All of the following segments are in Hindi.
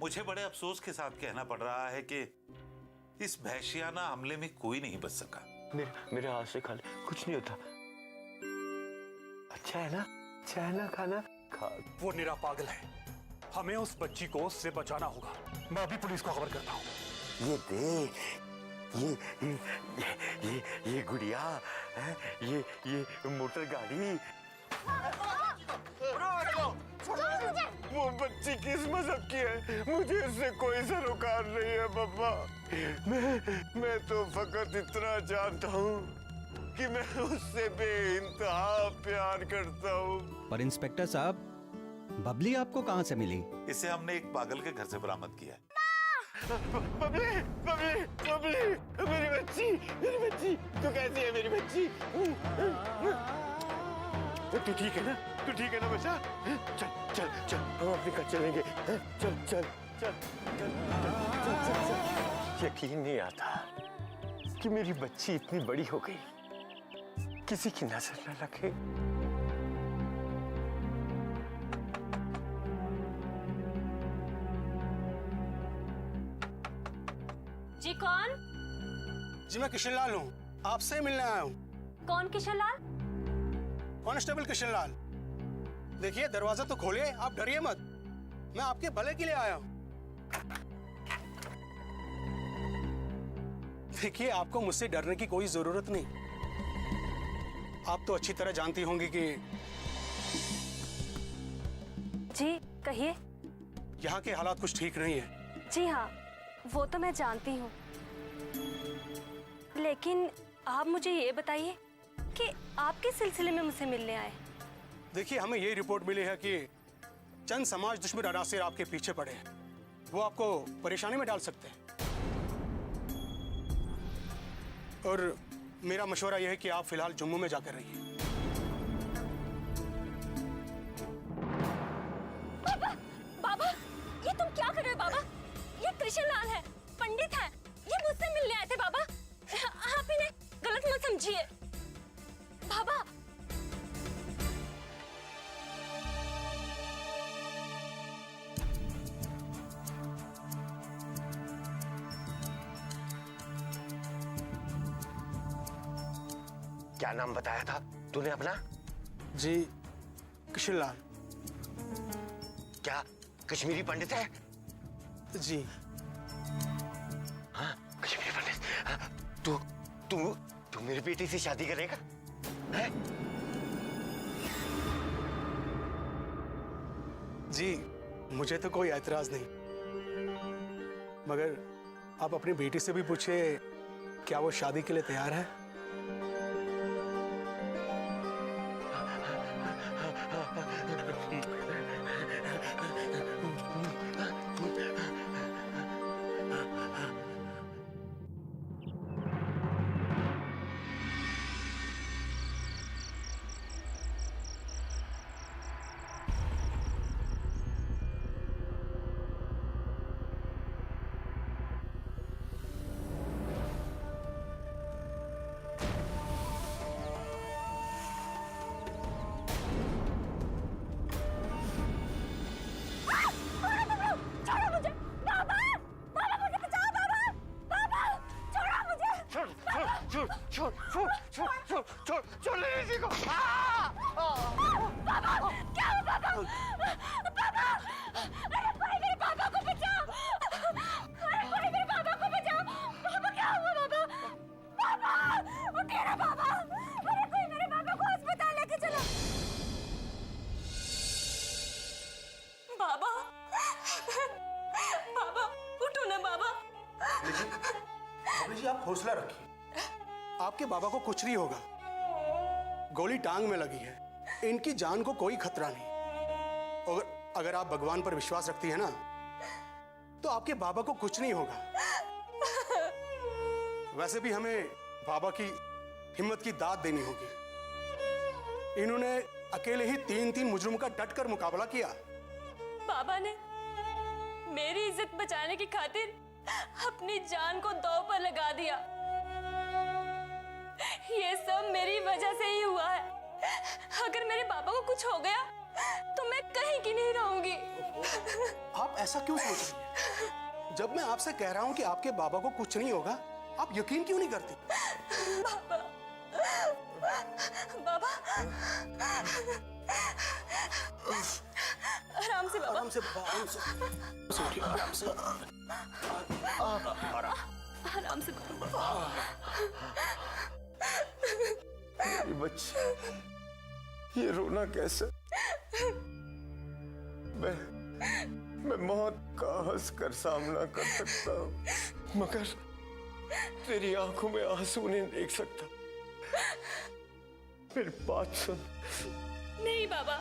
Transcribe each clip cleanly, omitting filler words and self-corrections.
मुझे बड़े अफसोस के साथ कहना पड़ रहा है कि इस वहशियाना हमले में कोई नहीं बच सका। मेरे हाथ से खा ले, कुछ नहीं होता। अच्छा है ना, अच्छा है ना खाना खा। वो निरा पागल है, हमें उस बच्ची को उससे बचाना होगा। मैं अभी पुलिस को खबर करता हूँ। ये देख, ये गुड़िया है, ये मोटर गाड़ी। वो बच्ची किस मजहब की है? मुझे इससे कोई सरोकार नहीं है पापा। मैं तो फकत इतना जानता हूँ कि मैं उससे बेइंतहा प्यार करता हूँ। पर इंस्पेक्टर साहब, बबली आपको कहाँ से मिली? इसे हमने एक पागल के घर से बरामद किया है। बबली, बबली, बबली, मेरी बच्ची, तू कैसी है मेरी बच्ची? तू ठीक है ना? तू ठीक है ना बच्चा? चल चल चल, हम अपने घर चलेंगे। चल चल चल चल चल चल चल। यकीन नहीं आता कि मेरी बच्ची इतनी बड़ी हो गई, किसी की नजर न लगे। जी कौन? जी मैं किशन लाल हूँ, आपसे मिलने आया हूँ। कौन किशन लाल? कांस्टेबल किशन लाल। देखिए दरवाजा तो खोलिए, आप डरिए मत, मैं आपके भले के लिए आया हूँ। देखिए आपको मुझसे डरने की कोई जरूरत नहीं। आप तो अच्छी तरह जानती होंगी कि जी कहिए। यहाँ के हालात कुछ ठीक नहीं है। जी हाँ, वो तो मैं जानती हूँ, लेकिन आप मुझे ये बताइए कि आप किस सिलसिले में मुझसे मिलने आए? देखिए हमें ये रिपोर्ट मिली है कि चंद समाज दुश्मन अनासिर आपके पीछे पड़े हैं, वो आपको परेशानी में डाल सकते हैं। और मेरा मशवरा यह है कि आप फिलहाल जम्मू में जाकर रहिए। बाबा, बाबा, ये तुम क्या कर रहे हो बाबा? ये कृष्ण लाल है, पंडित है, ये मुझसे मिलने आए थे बाबा। आप इन्हें गलत मत समझिए बाबा। क्या नाम बताया था तूने अपना? जी किशन लाल। क्या कश्मीरी पंडित है? जी हाँ, कश्मीरी पंडित। हाँ, तू मेरी बेटी से शादी करेगा? है? जी मुझे तो कोई ऐतराज नहीं, मगर आप अपनी बेटी से भी पूछिए क्या वो शादी के लिए तैयार है। छोड़ ले को। पापा, क्या हुआ पापा? पापा, अरे भाई मेरे पापा को बचाओ! अरे भाई मेरे पापा को बचाओ! पापा क्या हुआ पापा? पापा, उठिए ना पापा! अरे कोई मेरे पापा को अस्पताल लेके चलो! बाबा, बाबा, उठो ना बाबा! जी आप हौसला रखिए, आपके बाबा को कुछ नहीं होगा। गोली टांग में लगी है, इनकी जान को कोई खतरा नहीं। और अगर आप भगवान पर विश्वास रखती है ना, तो आपके बाबा को कुछ नहीं होगा। वैसे भी हमें बाबा की हिम्मत की दाद देनी होगी। इन्होंने अकेले ही 3 मुजरिम का डटकर मुकाबला किया। बाबा ने मेरी इज्जत बचाने की खातिर अपनी जान को दांव पर लगा दिया। ये सब मेरी वजह से ही हुआ है। अगर मेरे पापा को कुछ हो गया तो मैं कहीं की नहीं रहूंगी। आप ऐसा क्यों सोच रही हैं? जब मैं आपसे कह रहा हूं कि आपके बाबा को कुछ नहीं होगा, आप यकीन क्यों नहीं करती? बाबा आराम से बाबा, आराम से बाबा, आराम से उठिए, आराम से। आराम से बाबा। मेरी बच्ची, ये रोना कैसे? मैं मौत का हंस कर सामना कर सकता हूँ, मगर तेरी आंखों में आंसू नहीं देख सकता। मेरी बात सुन। नहीं बाबा,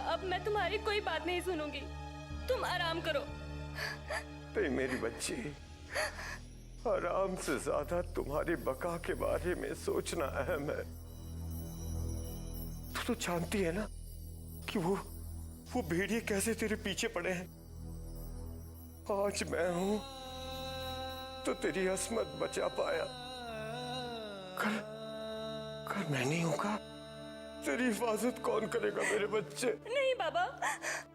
अब मैं तुम्हारी कोई बात नहीं सुनूंगी, तुम आराम करो। नहीं मेरी बच्ची, आराम से ज्यादा तुम्हारी बका के बारे में सोचना अहम है। तू तो जानती है ना कि वो भेड़िए कैसे तेरे पीछे पड़े हैं। आज मैं हूं तो तेरी असमत बचा पाया, कल मैं नहीं होगा, तेरी हिफाजत कौन करेगा मेरे बच्चे? नहीं बाबा,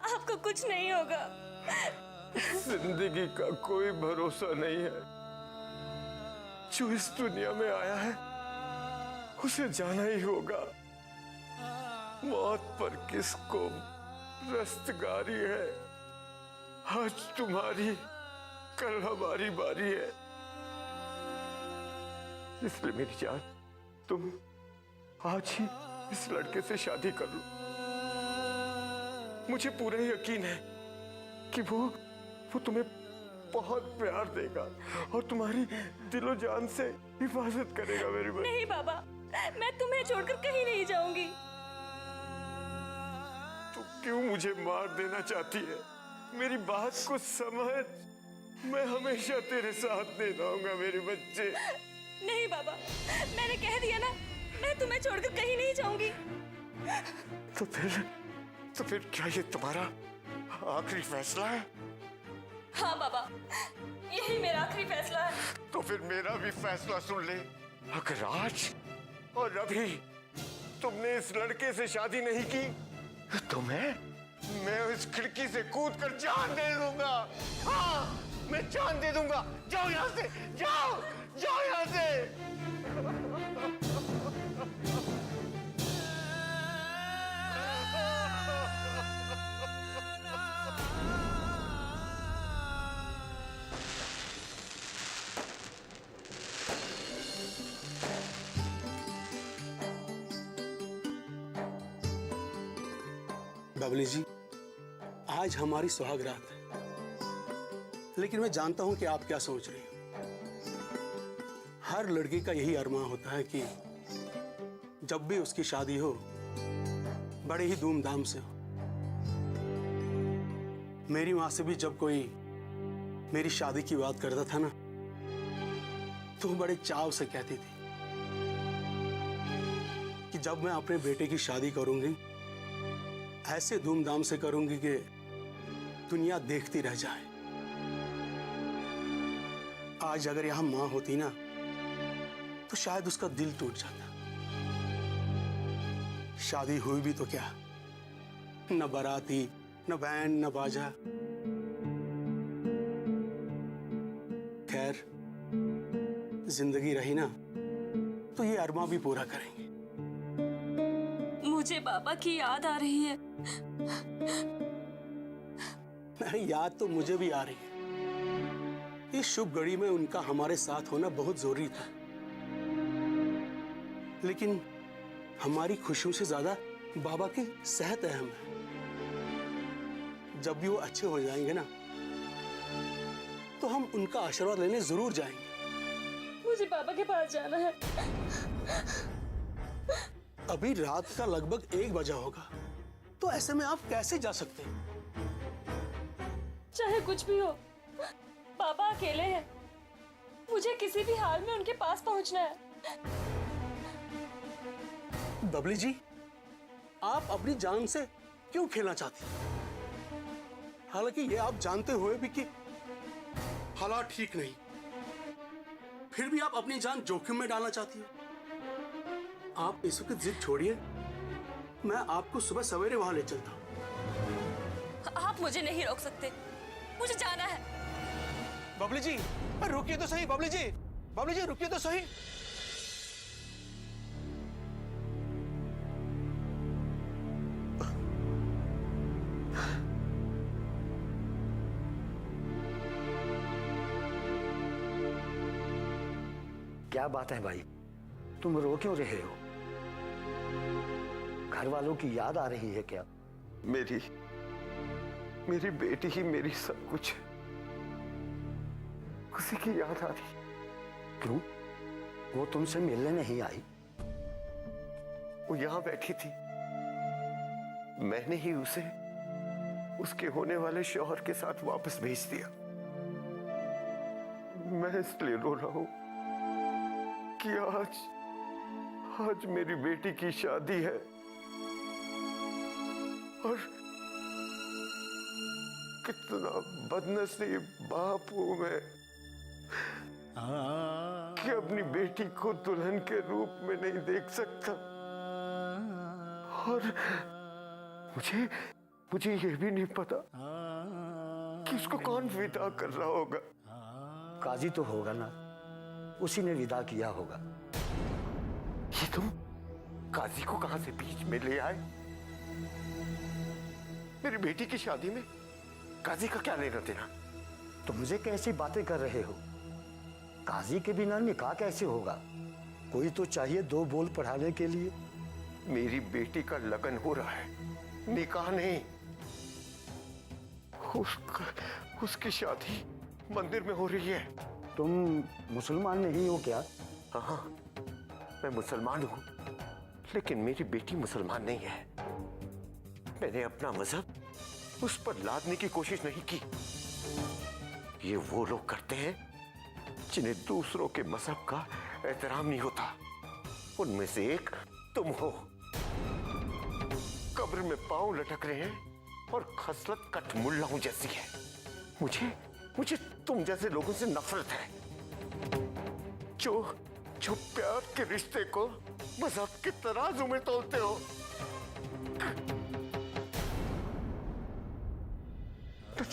आपको कुछ नहीं होगा। जिंदगी का कोई भरोसा नहीं है। जो इस दुनिया में आया है उसे जाना ही होगा। मौत पर किसको रस्तगारी है। आज तुम्हारी, कल हमारी बारी है। इसलिए मेरी जान, तुम आज ही इस लड़के से शादी कर लो। मुझे पूरा यकीन है कि वो तुम्हें बहुत प्यार देगा और तुम्हारी दिलो जान से हिफाजत करेगा मेरी बहन। नहीं बाबा, मैं तुम्हें छोड़कर कहीं नहीं जाऊंगी। तू क्यों मुझे मार देना चाहती है? मेरी बात को समझ। मैं हमेशा तेरे साथ नहीं रहूंगा मेरे बच्चे। नहीं बाबा, मैंने कह दिया ना, मैं तुम्हें छोड़कर कहीं नहीं जाऊंगी। तो फिर क्या ये तुम्हारा आखिरी फैसला है? हाँ बाबा, यही मेरा आखिरी फैसला है। तो फिर मेरा भी फैसला सुन ले। अगर आज और अभी तुमने इस लड़के से शादी नहीं की तो मैं इस खिड़की से कूद कर जान दे दूंगा। हाँ, मैं जान दे दूंगा। जाओ यहाँ से, जाओ यहाँ से। बबली जी, आज हमारी सुहाग रात है, लेकिन मैं जानता हूं कि आप क्या सोच रही हो। हर लड़की का यही अरमान होता है कि जब भी उसकी शादी हो, बड़े ही धूमधाम से हो। मेरी माँ से भी जब कोई मेरी शादी की बात करता था ना, तो बड़े चाव से कहती थी कि जब मैं अपने बेटे की शादी करूंगी, ऐसे धूमधाम से करूंगी कि दुनिया देखती रह जाए। आज अगर यहां मां होती ना, तो शायद उसका दिल टूट जाता। शादी हुई भी तो क्या, न बाराती, न बैंड, न बाजा। खैर, जिंदगी रही ना तो ये अरमा भी पूरा करेंगे। मुझे बाबा की याद आ रही है। याद तो मुझे भी आ रही है। इस शुभ घड़ी में उनका हमारे साथ होना बहुत जरूरी था, लेकिन हमारी खुशियों से ज्यादा बाबा की सेहत अहम है। जब भी वो अच्छे हो जाएंगे ना, तो हम उनका आशीर्वाद लेने जरूर जाएंगे। मुझे बाबा के पास जाना है। अभी रात का लगभग 1 बजा होगा, तो ऐसे में आप कैसे जा सकते हैं? चाहे कुछ भी हो, पापा अकेले हैं। मुझे किसी भी हाल में उनके पास पहुंचना है। बबली जी, आप अपनी जान से क्यों खेलना चाहती हैं? हालांकि ये आप जानते हुए भी कि हालात ठीक नहीं, फिर भी आप अपनी जान जोखिम में डालना चाहती हो। आप इस वक्त जिद छोड़िए, मैं आपको सुबह सवेरे वहां ले चलता हूं। आप मुझे नहीं रोक सकते, मुझे जाना है। बबली जी रुकिए तो सही, बबली जी रुकिए तो सही। क्या बात है भाई, तुम रो क्यों रहे हो? घर वालों की याद आ रही है क्या? मेरी बेटी ही मेरी सब कुछ है, उसी की याद आ रही। क्यों, वो तुमसे मिलने नहीं आई? वो यहां बैठी थी, मैंने ही उसे उसके होने वाले शौहर के साथ वापस भेज दिया। मैं इसलिए रो रहा हूं कि आज मेरी बेटी की शादी है और कितना बदनसीब बाप हूं मैं कि अपनी बेटी को दुल्हन के रूप में नहीं देख सकता। और मुझे ये भी नहीं पता कि उसको कौन विदा कर रहा होगा। काजी तो होगा ना, उसी ने विदा किया होगा। ये तुम काजी को कहां से बीच में ले आए? मेरी बेटी की शादी में काजी का क्या लेना देना? तो मुझे कैसी बातें कर रहे हो? काजी के बिना निकाह कैसे होगा? कोई तो चाहिए दो बोल पढ़ाने के लिए। मेरी बेटी का लगन हो रहा है, निकाह नहीं। उसकी शादी मंदिर में हो रही है। तुम मुसलमान नहीं हो क्या? हाँ, मैं मुसलमान हूं, लेकिन मेरी बेटी मुसलमान नहीं है। मैंने अपना मजहब उस पर लादने की कोशिश नहीं की। ये वो लोग करते हैं जिन्हें दूसरों के मजहब का एहतराम नहीं होता। उनमें से एक तुम हो। कब्र में पांव लटक रहे हैं और खसलत कठमुल्लाओं जैसी है। मुझे तुम जैसे लोगों से नफरत है जो प्यार के रिश्ते को मजहब के तराजू में तोलते हो। तो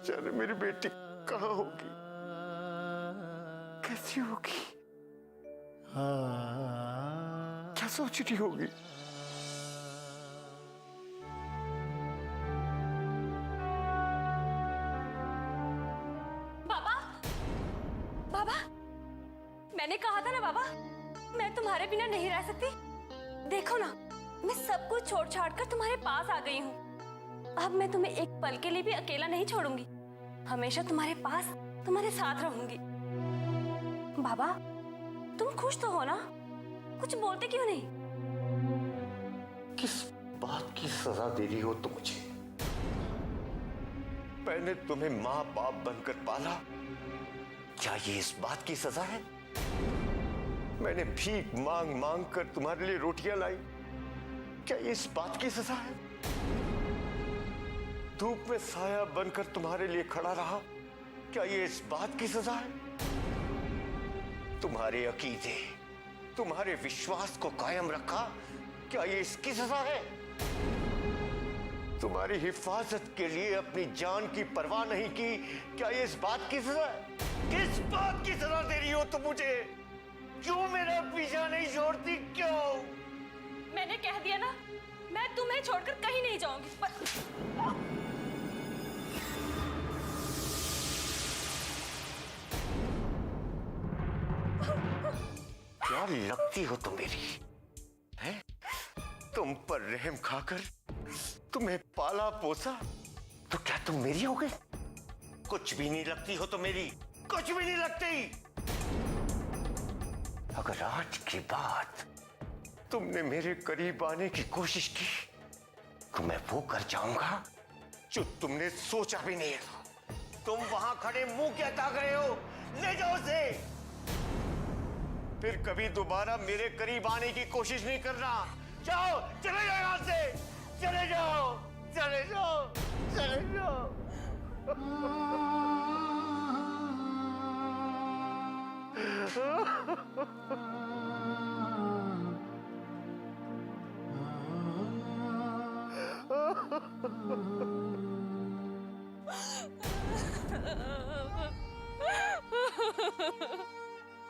जाने मेरी बेटी कहाँ होगी, कैसी होगी, क्या सोच रही होगी? बाबा, मैंने कहा था ना बाबा, मैं तुम्हारे बिना नहीं रह सकती। देखो ना, मैं सब कुछ छोड़ छाड़ कर तुम्हारे पास आ गई हूँ। अब मैं तुम्हें एक पल के लिए भी अकेला नहीं छोड़ूंगी। हमेशा तुम्हारे पास, तुम्हारे साथ रहूंगी। बाबा, तुम खुश तो हो ना? कुछ बोलते क्यों नहीं? किस बात की सजा दे रही हो तुम मुझे? मैंने तुम्हें मां बाप बनकर पाला, क्या ये इस बात की सजा है? मैंने भीख मांग मांग कर तुम्हारे लिए रोटियां लाई, क्या ये इस बात की सजा है? धूप में साया बनकर तुम्हारे लिए खड़ा रहा, क्या ये इस बात की सजा है? तुम्हारे अकीदे, तुम्हारे विश्वास को कायम रखा, क्या ये इसकी सजा है? तुम्हारी हिफाजत के लिए अपनी जान की परवाह नहीं की, क्या ये इस बात की सजा है? किस बात की सजा दे रही हो तुम मुझे? क्यों मेरा पीछा नहीं छोड़ती, क्यों? मैंने कह दिया ना, मैं तुम्हें छोड़कर कहीं नहीं जाऊंगी। क्या लगती हो तुम मेरी? हैं? तुम पर रहम खाकर तुम्हें पाला पोसा तो क्या तुम मेरी हो गई? कुछ भी नहीं लगती हो तो मेरी, कुछ भी नहीं लगती। अगर आज की बात तुमने मेरे करीब आने की कोशिश की तो मैं वो कर जाऊंगा जो तुमने सोचा भी नहीं था। तुम वहां खड़े मुंह क्या ताक रहे हो? ले जाओ उसे। फिर कभी दोबारा मेरे करीब आने की कोशिश नहीं करना। जाओ, चले जाओ यहां से, चले जाओ, चले जाओ, चले जाओ।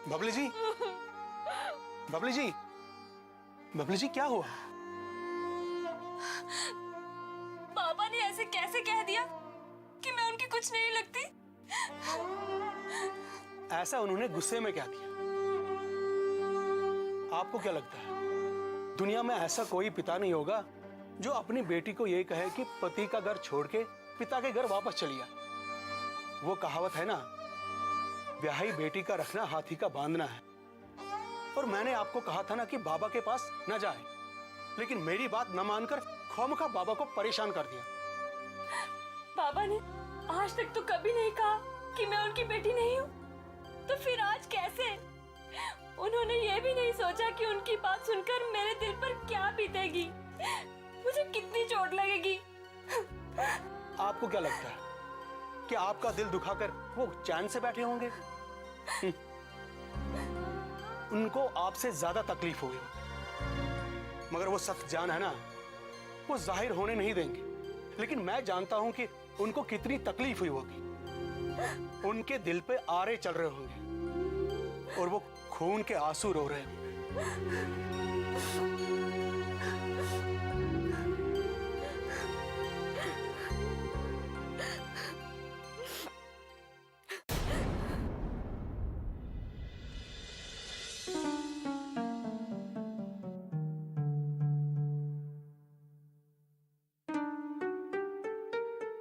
बबली जी, बबली जी, बबली जी क्या हुआ? पापा ने ऐसे कैसे कह दिया कि मैं उनकी कुछ नहीं लगती? ऐसा उन्होंने गुस्से में क्या किया? आपको क्या लगता है दुनिया में ऐसा कोई पिता नहीं होगा जो अपनी बेटी को यह कहे कि पति का घर छोड़ के पिता के घर वापस चली आ? वो कहावत है ना, ब्याही बेटी का रखना हाथी का बांधना है। और मैंने आपको कहा था ना कि बाबा के पास न जाए, लेकिन मेरी बात न मानकर खौमखा बाबा को परेशान कर दिया। पापा ने आज तक तो कभी नहीं कहा कि मैं उनकी बेटी नहीं हूँ, तो फिर आज कैसे? उन्होंने ये भी नहीं सोचा कि उनकी बात सुनकर मेरे दिल पर क्या बीतेगी, मुझे कितनी चोट लगेगी। आपको क्या लगता है कि आपका दिल दुखाकर वो चैन से बैठे होंगे? उनको आपसे ज्यादा तकलीफ हुई, मगर वो सख्त जान है ना, वो जाहिर होने नहीं देंगे। लेकिन मैं जानता हूं कि उनको कितनी तकलीफ हुई होगी। उनके दिल पे आरे चल रहे होंगे और वो खून के आंसू रो रहे होंगे।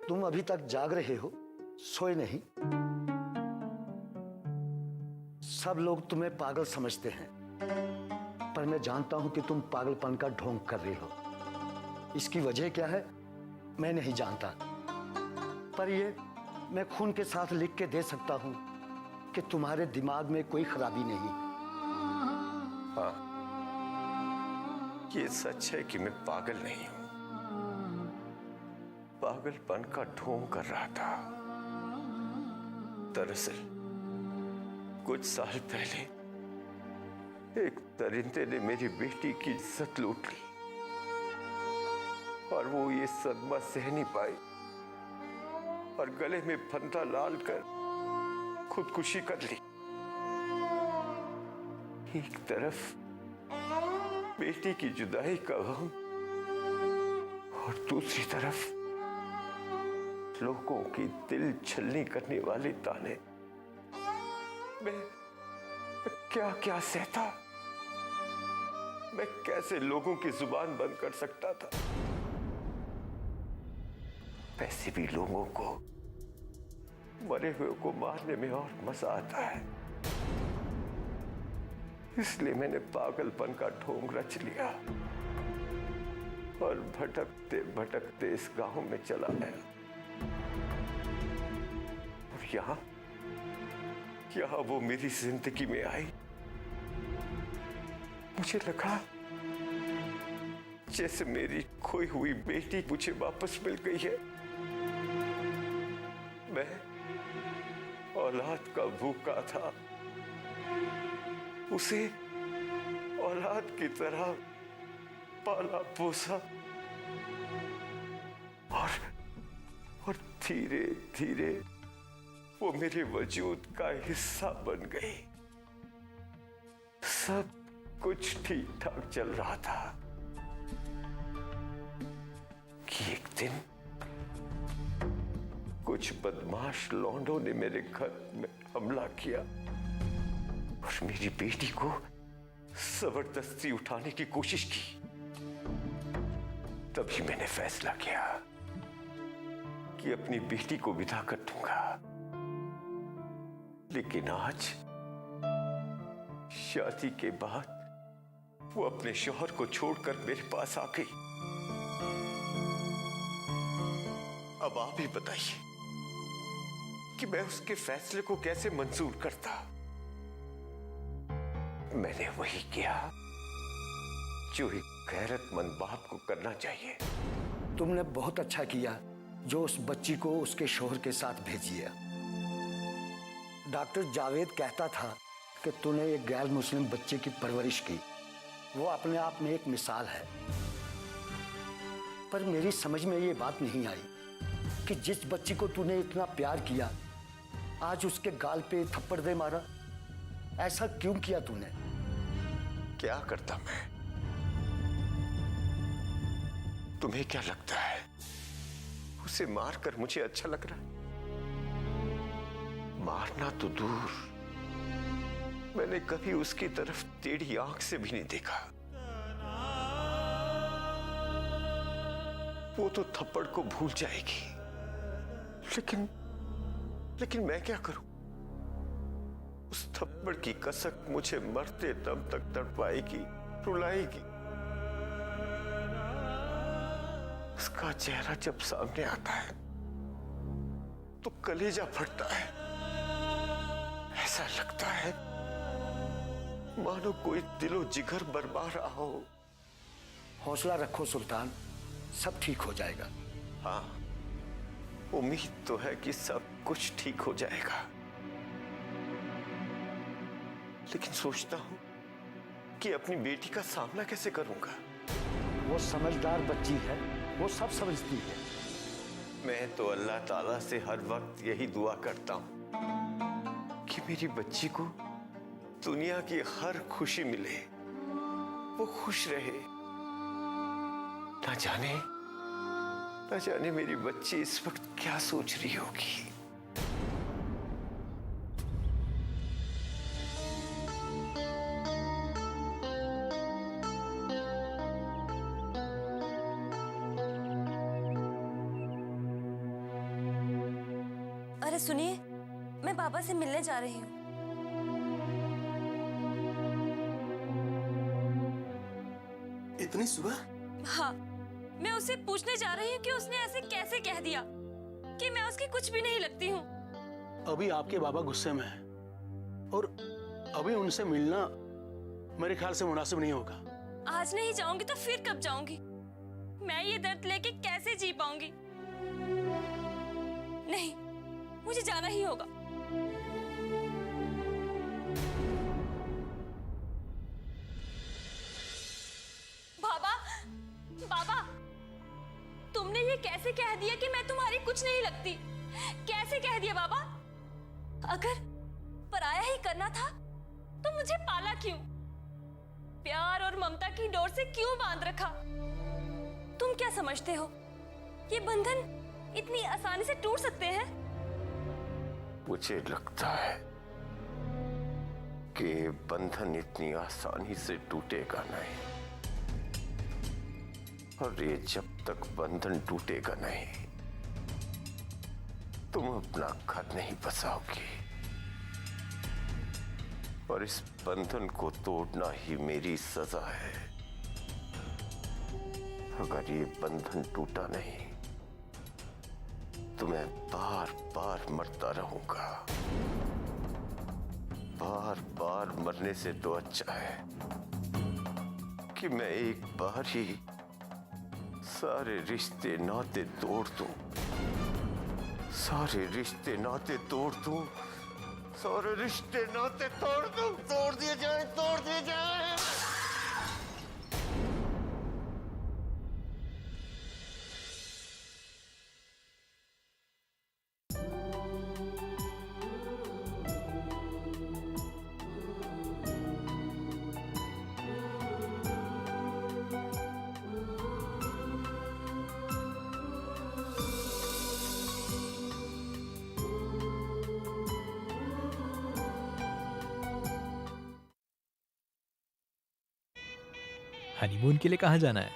तुम अभी तक जाग रहे हो, सोए नहीं। सब लोग तुम्हें पागल समझते हैं, पर मैं जानता हूं कि तुम पागलपन का ढोंग कर रहे हो। इसकी वजह क्या है मैं नहीं जानता, पर ये मैं खून के साथ लिख के दे सकता हूं कि तुम्हारे दिमाग में कोई खराबी नहीं। हाँ, ये सच है कि मैं पागल नहीं हूं, पागलपन का ढोंग कर रहा था। दरअसल कुछ साल पहले एक दरिंदे ने मेरी बेटी की इज्जत लूट ली और वो ये सदमा सह नहीं पाई और गले में फंदा डाल कर खुदकुशी कर ली। एक तरफ बेटी की जुदाई का गम और दूसरी तरफ लोगों की दिल छलनी करने वाले ताने। मैं क्या क्या सहता, मैं कैसे लोगों की जुबान बंद कर सकता था। वैसे भी लोगों को मरे हुए को मारने में और मजा आता है, इसलिए मैंने पागलपन का ढोंग रच लिया और भटकते भटकते इस गांव में चला आया। और यहाँ वो मेरी जिंदगी में आई। मुझे लगा जैसे मेरी खोई हुई बेटी मुझे वापस मिल गई है। मैं औलाद का भूखा था, उसे औलाद की तरह पाला पोसा और धीरे धीरे वो मेरे वजूद का हिस्सा बन गई। सब कुछ ठीक ठाक चल रहा था कि एक दिन कुछ बदमाश लौंडों ने मेरे घर में हमला किया और मेरी बेटी को जबरदस्ती उठाने की कोशिश की। तभी मैंने फैसला किया कि अपनी बेटी को विदा कर दूंगा। लेकिन आज शादी के बाद वो अपने शौहर को छोड़कर मेरे पास आ गई। अब आप ही बताइए कि मैं उसके फैसले को कैसे मंजूर करता। मैंने वही किया जो एक गैरतमंद बाप को करना चाहिए। तुमने बहुत अच्छा किया जो उस बच्ची को उसके शोहर के साथ भेजी है। डॉक्टर जावेद कहता था कि तूने एक गैर मुस्लिम बच्चे की परवरिश की, वो अपने आप में एक मिसाल है। पर मेरी समझ में ये बात नहीं आई कि जिस बच्ची को तूने इतना प्यार किया, आज उसके गाल पे थप्पड़ दे मारा। ऐसा क्यों किया तूने? क्या करता मैं? तुम्हें क्या लगता है उसे मारकर मुझे अच्छा लग रहा है? मारना तो दूर, मैंने कभी उसकी तरफ टेढ़ी आंख से भी नहीं देखा। वो तो थप्पड़ को भूल जाएगी, लेकिन मैं क्या करूं? उस थप्पड़ की कसक मुझे मरते दम तक तड़पाएगी, रुलाएगी। उसका चेहरा जब सामने आता है तो कलेजा फटता है। ऐसा लगता है मानो कोई दिलो जिगर बरबा रहा हो। हौसला रखो सुल्तान, सब ठीक हो जाएगा। हाँ, उम्मीद तो है कि सब कुछ ठीक हो जाएगा, लेकिन सोचता हूं कि अपनी बेटी का सामना कैसे करूंगा। वो समझदार बच्ची है, वो सब समझती है। मैं तो अल्लाह ताला से हर वक्त यही दुआ करता हूं कि मेरी बच्ची को दुनिया की हर खुशी मिले, वो खुश रहे। न जाने मेरी बच्ची इस वक्त क्या सोच रही होगी। अरे सुनिए, मैं बाबा से मिलने जा रही हूँ। इतनी सुबह? हाँ, मैं उससे पूछने जा रही हूँ कि उसने ऐसे कैसे कह दिया कि मैं उसकी कुछ भी नहीं लगती हूँ। अभी आपके बाबा गुस्से में हैं और अभी उनसे मिलना मेरे ख्याल से मुनासिब नहीं होगा। आज नहीं जाऊंगी तो फिर कब जाऊंगी? मैं ये दर्द लेके कैसे जी पाऊंगी? नहीं, मुझे जाना ही होगा। बाबा, बाबा, तुमने ये कैसे कह दिया कि मैं तुम्हारी कुछ नहीं लगती? कैसे कह दिया बाबा? अगर पराया ही करना था तो मुझे पाला क्यों? प्यार और ममता की डोर से क्यों बांध रखा? तुम क्या समझते हो ये बंधन इतनी आसानी से टूट सकते हैं? मुझे लगता है कि बंधन इतनी आसानी से टूटेगा नहीं, और ये जब तक बंधन टूटेगा नहीं तुम अपना घर नहीं बसाओगी, और इस बंधन को तोड़ना ही मेरी सजा है। अगर ये बंधन टूटा नहीं तो मैं बार बार मरता रहूंगा। बार बार मरने से तो अच्छा है कि मैं एक बार ही सारे रिश्ते नाते तोड़ दूं, सारे रिश्ते नाते तोड़ दूं, सारे रिश्ते नाते तोड़ दूं, तोड़ दिए जाए, तोड़ दिए जाए। हनीमून के लिए कहाँ जाना है?